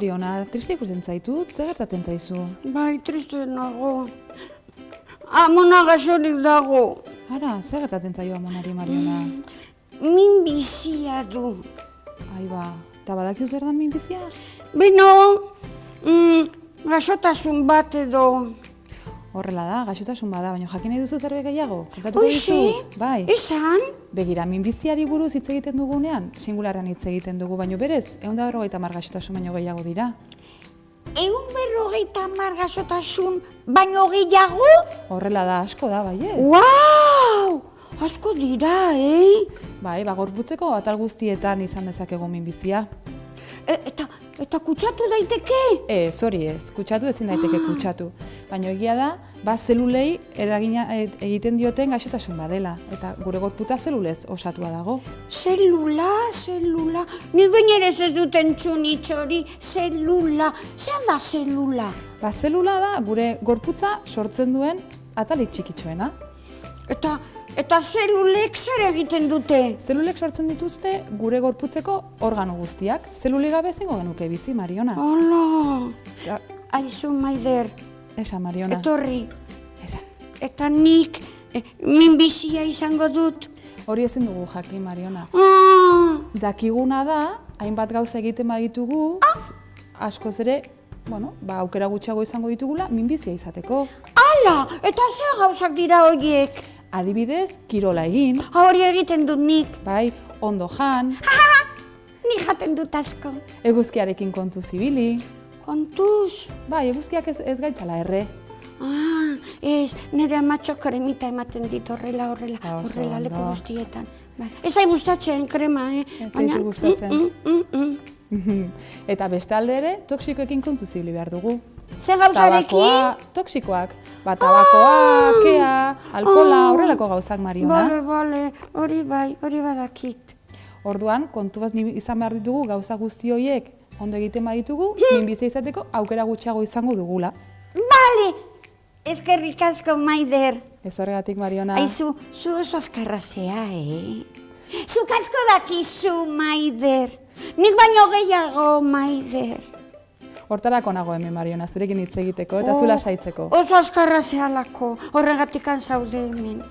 Mariona, triste ikusten zaitut, zer gertatzen zaizu? Bai, triste nago. Amona gaixorik dago. Ara, zer gertatzen zaio amonari, Mariona? Minbizia du. Aiba, eta badakizu zer da minbizia? Beno, gaixotasun bat edo. Horrela da, gaixotasun bada, baina jakin nahi duzu zerbait gehiago? Kontatuko dizut? Bai. Esan? Begira, minbiziari buruz hitz egiten dugunean, singularrean hitz egiten dugu, baina berez, 150 gaixotasun baino gehiago dira. 150 gaixotasun baino gehiago? Horrela da, asko da, bai ez? Wow! Asko dira, Bai, gorputzeko atal guztietan izan dezakegu minbizia. Eta kutsatu daiteke? Ez, hori ez, kutsatu ezin daiteke kutsatu. Baina egia da, zelulei eragina egiten dioten gaixotasun badela. Eta gure gorputza zelulez osatua dago. Zelula. Nik gainera ez dut entzun hitz hori, zelula. Zer da zelula? Zelula da gure gorputza sortzen duen atalik txikitsuena. Eta zelulek zer egiten dute? Zelulek sortzen dituzte gure gorputzeko organo guztiak. Zelulik gabe ezingo genuke bizi, Mariona. Hola! Aizu, Maider. Esa, Mariona. Etorri. Esa. Eta nik minbizia izango dut. Hori ezin dugu jakin, Mariona. Dakiguna da, hainbat gauza egiten baditugu, askoz ere, aukera gutxiago izango ditugula, minbizia izateko. Hala! Eta zer gauzak dira horiek? Adibidez, kirola egin. Hori egiten dut nik. Bai, ondo jan. Nik jaten dut asko. Eguzkiarekin kontuz ibili. Kontuz? Bai, eguzkiak ez gaitzala erre. Ez, nire amatxo kremita ematen dit horrela leku guztietan. Ez hai gustatzen krema, Ez hai gustatzen. Eta beste alde ere, toksikoekin kontuz ibili behar dugu. Zer gauzarekin? Toksikoak. Tabakoa, kea, alkohola, horrelako gauzak, Mariona. Bale, hori badakit. Orduan, kontu bat izan behar ditugu gauza guzti horiek ondo egiten baditugu, minbizia izateko aukera gutxiago izango dugula. Bale! Eskerrik asko, Maider. Ez horregatik, Mariona. Aizu, zu oso azkarra zea, Zuk asko dakizu, Maider. Nik baino gehiago, Maider. Hortarako nago hemen, Mariona, zurekin hitz egiteko eta zu lasaitzeko. Oso azkarra zehalako, horregatik zaude hemen.